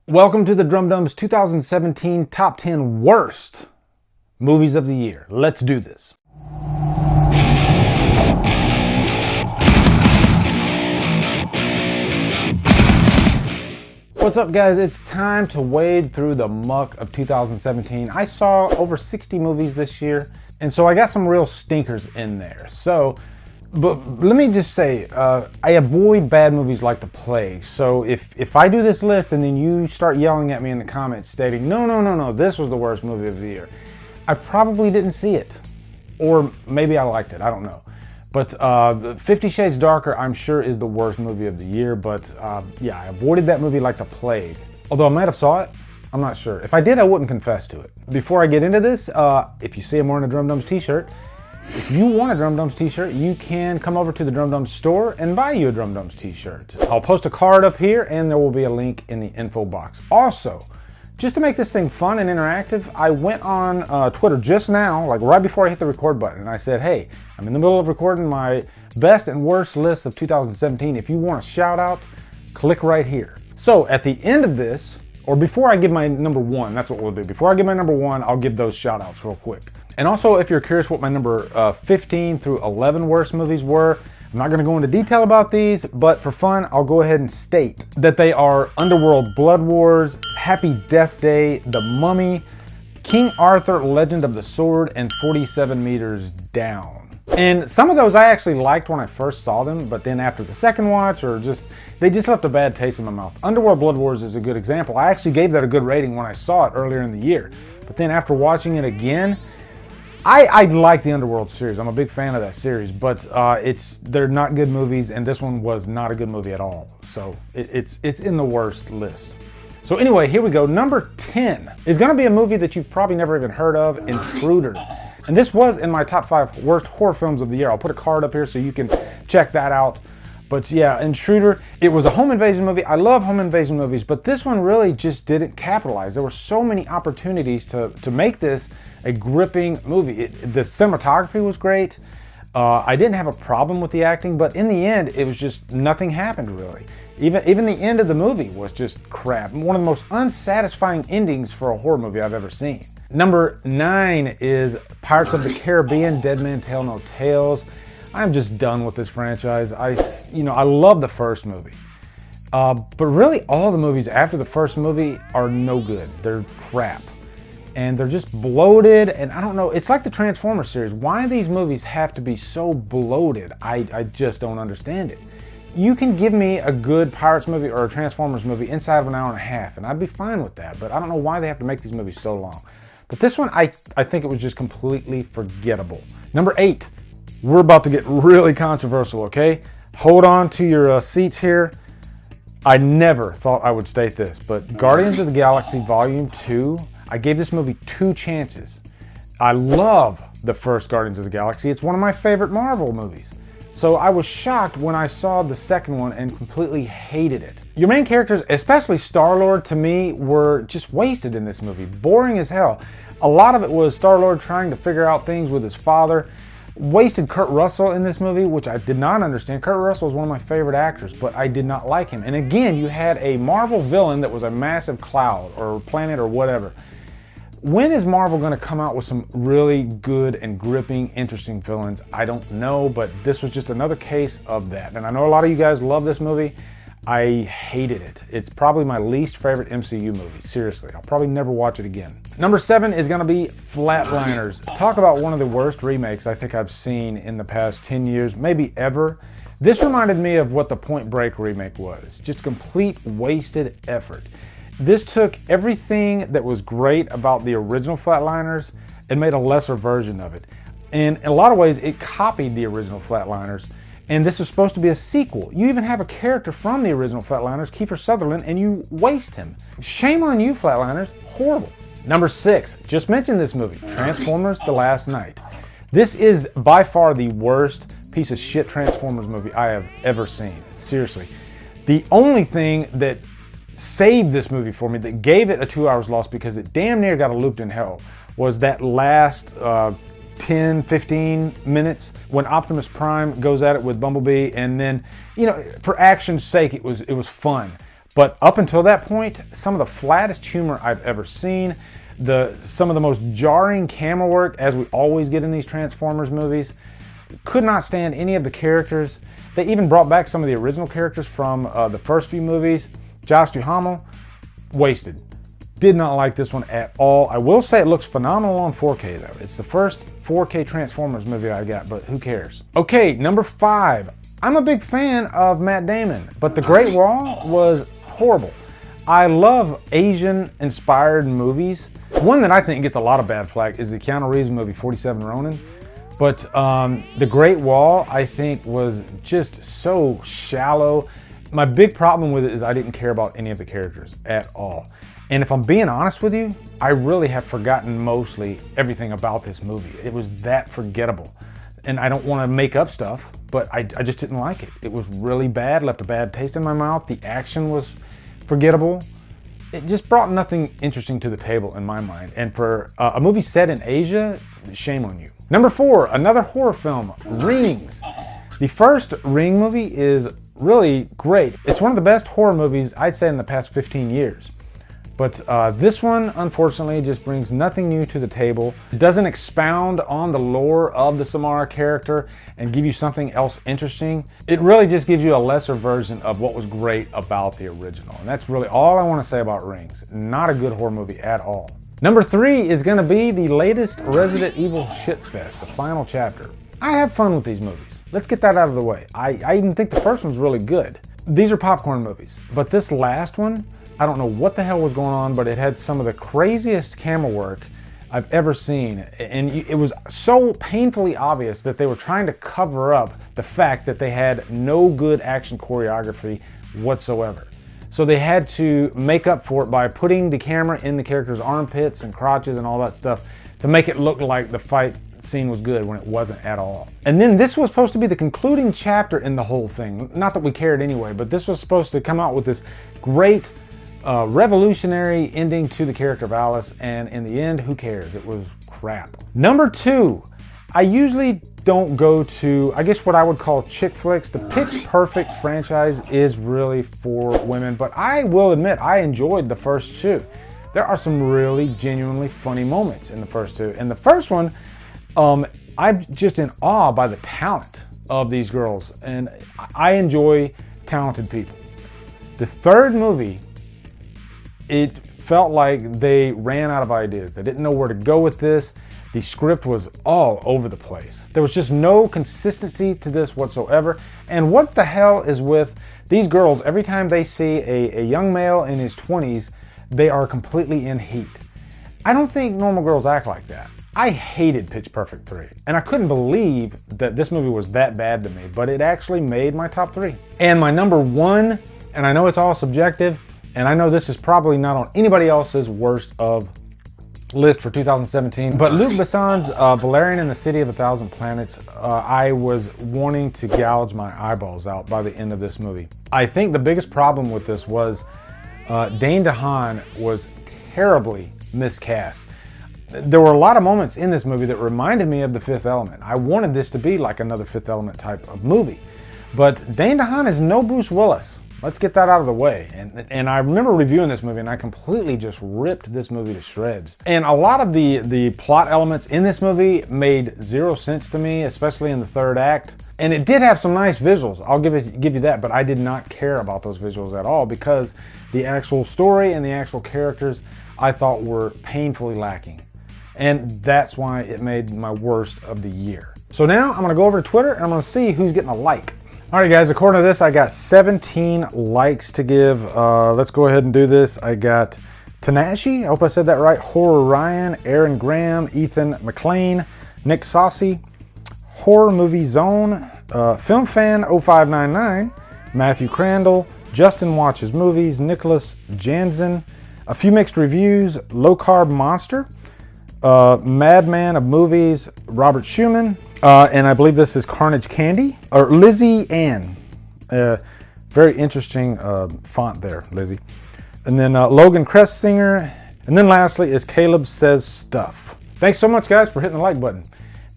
Welcome to the Drumdums 2017 Top 10 Worst Movies of the Year. Let's do this. What's up, guys? It's time to wade through the muck of 2017. I saw over 60 movies this year, and so I got some real stinkers in there. But let me just say, I avoid bad movies like the plague. So if I do this list and then you start yelling at me in the comments stating, no, this was the worst movie of the year, I probably didn't see it. Or maybe I liked it, I don't know. But 50 Shades Darker, I'm sure, is the worst movie of the year. But yeah, I avoided that movie like the plague. Although I might have saw it, I'm not sure. If I did, I wouldn't confess to it. Before I get into this, if you see I'm wearing a Drumdums t-shirt, if you want a Drumdums t-shirt, you can come over to the Drumdums store and buy you a Drumdums t-shirt. I'll post a card up here and there will be a link in the info box. Also, just to make this thing fun and interactive, I went on Twitter just now, like right before I hit the record button, and I said, hey, I'm in the middle of recording my best and worst list of 2017. If you want a shout out, click right here. So at the end of this, or before I give my number one, that's what we'll do. Before I give my number one, I'll give those shout outs real quick. And also, if you're curious what my number 15 through 11 worst movies were, I'm not going to go into detail about these, but for fun, I'll go ahead and state that they are Underworld Blood Wars, Happy Death Day, The Mummy, King Arthur, Legend of the Sword, and 47 Meters Down. And some of those I actually liked when I first saw them, but then after the second watch, they just left a bad taste in my mouth. Underworld Blood Wars is a good example. I actually gave that a good rating when I saw it earlier in the year. But then after watching it again, I like the Underworld series. I'm a big fan of that series, but they're not good movies, and this one was not a good movie at all. So it's in the worst list. So anyway, here we go. Number 10 is going to be a movie that you've probably never even heard of, Intruders. And this was in my top 5 worst horror films of the year. I'll put a card up here so you can check that out. But yeah, Intruder, it was a home invasion movie. I love home invasion movies, but this one really just didn't capitalize. There were so many opportunities to make this a gripping movie. The cinematography was great. I didn't have a problem with the acting, but in the end, it was just nothing happened really. Even the end of the movie was just crap. One of the most unsatisfying endings for a horror movie I've ever seen. Number 9 is Pirates of the Caribbean, Dead Man Tell No Tales. I'm just done with this franchise. I love the first movie. But really all the movies after the first movie are no good. They're crap. And they're just bloated, and I don't know, it's like the Transformers series. Why these movies have to be so bloated, I just don't understand it. You can give me a good Pirates movie or a Transformers movie inside of an hour and a half, and I'd be fine with that, but I don't know why they have to make these movies so long. But this one, I think it was just completely forgettable. Number 8, we're about to get really controversial, okay? Hold on to your seats here. I never thought I would state this, but Guardians of the Galaxy Volume 2, I gave this movie 2 chances. I love the first Guardians of the Galaxy. It's one of my favorite Marvel movies. So I was shocked when I saw the second one and completely hated it. Your main characters, especially Star-Lord, to me, were just wasted in this movie. Boring as hell. A lot of it was Star-Lord trying to figure out things with his father. Wasted Kurt Russell in this movie, which I did not understand. Kurt Russell is one of my favorite actors, but I did not like him. And again, you had a Marvel villain that was a massive cloud or planet or whatever. When is Marvel going to come out with some really good and gripping, interesting villains? I don't know, but this was just another case of that. And I know a lot of you guys love this movie. I hated it. It's probably my least favorite MCU movie. Seriously, I'll probably never watch it again. Number 7 is going to be Flatliners. Talk about one of the worst remakes I think I've seen in the past 10 years, maybe ever. This reminded me of what the Point Break remake was. Just complete wasted effort. This took everything that was great about the original Flatliners and made a lesser version of it. And in a lot of ways, it copied the original Flatliners. And this was supposed to be a sequel. You even have a character from the original Flatliners, Kiefer Sutherland, and you waste him. Shame on you, Flatliners. Horrible. Number 6, just mentioned this movie, Transformers: The Last Knight. This is by far the worst piece of shit Transformers movie I have ever seen. Seriously. The only thing that saved this movie for me, that gave it a 2 hours loss because it damn near got a looped in hell, was that last 10, 15 minutes when Optimus Prime goes at it with Bumblebee, and then, for action's sake, it was fun. But up until that point, some of the flattest humor I've ever seen, some of the most jarring camera work, as we always get in these Transformers movies. Could not stand any of the characters. They even brought back some of the original characters from the first few movies. Josh Duhamel, wasted. Did not like this one at all. I will say it looks phenomenal on 4K though. It's the first 4K Transformers movie I got, but who cares? Okay, number 5. I'm a big fan of Matt Damon, but The Great Wall was horrible. I love Asian-inspired movies. One that I think gets a lot of bad flack is the Keanu Reeves movie 47 Ronin. But The Great Wall, I think, was just so shallow. My big problem with it is I didn't care about any of the characters at all. And if I'm being honest with you, I really have forgotten mostly everything about this movie. It was that forgettable. And I don't want to make up stuff, but I just didn't like it. It was really bad, left a bad taste in my mouth. The action was forgettable. It just brought nothing interesting to the table in my mind. And for a movie set in Asia, shame on you. Number 4, another horror film, Rings. The first Ring movie is really great. It's one of the best horror movies I'd say in the past 15 years. But this one, unfortunately, just brings nothing new to the table. It doesn't expound on the lore of the Samara character and give you something else interesting. It really just gives you a lesser version of what was great about the original. And that's really all I want to say about Rings. Not a good horror movie at all. Number 3 is going to be the latest Resident Evil shitfest, the final chapter. I have fun with these movies. Let's get that out of the way. I even think the first one's really good. These are popcorn movies, but this last one, I don't know what the hell was going on, but it had some of the craziest camera work I've ever seen. And it was so painfully obvious that they were trying to cover up the fact that they had no good action choreography whatsoever. So they had to make up for it by putting the camera in the characters' armpits and crotches and all that stuff to make it look like the fight scene was good when it wasn't at all. And then this was supposed to be the concluding chapter in the whole thing. Not that we cared anyway, but this was supposed to come out with this great revolutionary ending to the character of Alice, and in the end, who cares? It was crap. Number 2, I usually don't go to, I guess what I would call chick flicks. The Pitch Perfect franchise is really for women, but I will admit I enjoyed the first 2. There are some really genuinely funny moments in the first 2. And the first one, I'm just in awe by the talent of these girls, and I enjoy talented people. The third movie, it felt like they ran out of ideas. They didn't know where to go with this. The script was all over the place. There was just no consistency to this whatsoever. And what the hell is with these girls? Every time they see a young male in his 20s, they are completely in heat. I don't think normal girls act like that. I hated Pitch Perfect 3, and I couldn't believe that this movie was that bad to me, but it actually made my top 3. And my number 1, and I know it's all subjective, and I know this is probably not on anybody else's worst of list for 2017, but Luc Besson's Valerian and the City of a Thousand Planets, I was wanting to gouge my eyeballs out by the end of this movie. I think the biggest problem with this was Dane DeHaan was terribly miscast. There were a lot of moments in this movie that reminded me of The Fifth Element. I wanted this to be like another Fifth Element type of movie, but Dane DeHaan is no Bruce Willis. Let's get that out of the way. And I remember reviewing this movie and I completely just ripped this movie to shreds. And a lot of the plot elements in this movie made zero sense to me, especially in the third act. And it did have some nice visuals, I'll give you that, but I did not care about those visuals at all because the actual story and the actual characters I thought were painfully lacking. And that's why it made my worst of the year. So now I'm gonna go over to Twitter and I'm gonna see who's getting a like. All right, guys, according to this, I got 17 likes to give. Let's go ahead and do this. I got Tanashi, I hope I said that right, Horror Ryan, Aaron Graham, Ethan McLean, Nick Saucy, Horror Movie Zone, Film Fan 0599, Matthew Crandall, Justin Watches Movies, Nicholas Jansen, a few mixed reviews, Low Carb Monster, Madman of Movies, Robert Schumann, and I believe this is Carnage Candy, or Lizzie Ann. Very interesting font there, Lizzie. And then Logan Crestsinger, and then lastly is Caleb Says Stuff. Thanks so much, guys, for hitting the like button.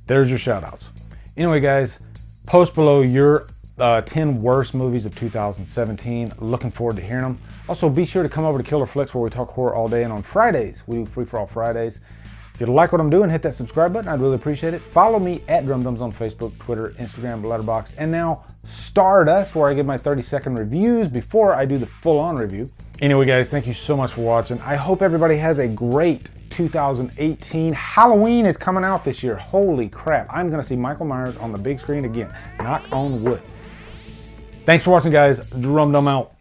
There's your shout outs. Anyway, guys, post below your 10 worst movies of 2017. Looking forward to hearing them. Also, be sure to come over to Killer Flicks where we talk horror all day, and on Fridays, we do Free For All Fridays. If you like what I'm doing, hit that subscribe button. I'd really appreciate it. Follow me at Drumdums on Facebook, Twitter, Instagram, Letterboxd, and now Stardust, where I give my 30-second reviews before I do the full-on review. Anyway, guys, thank you so much for watching. I hope everybody has a great 2018. Halloween is coming out this year. Holy crap. I'm going to see Michael Myers on the big screen again. Knock on wood. Thanks for watching, guys. Drumdum out.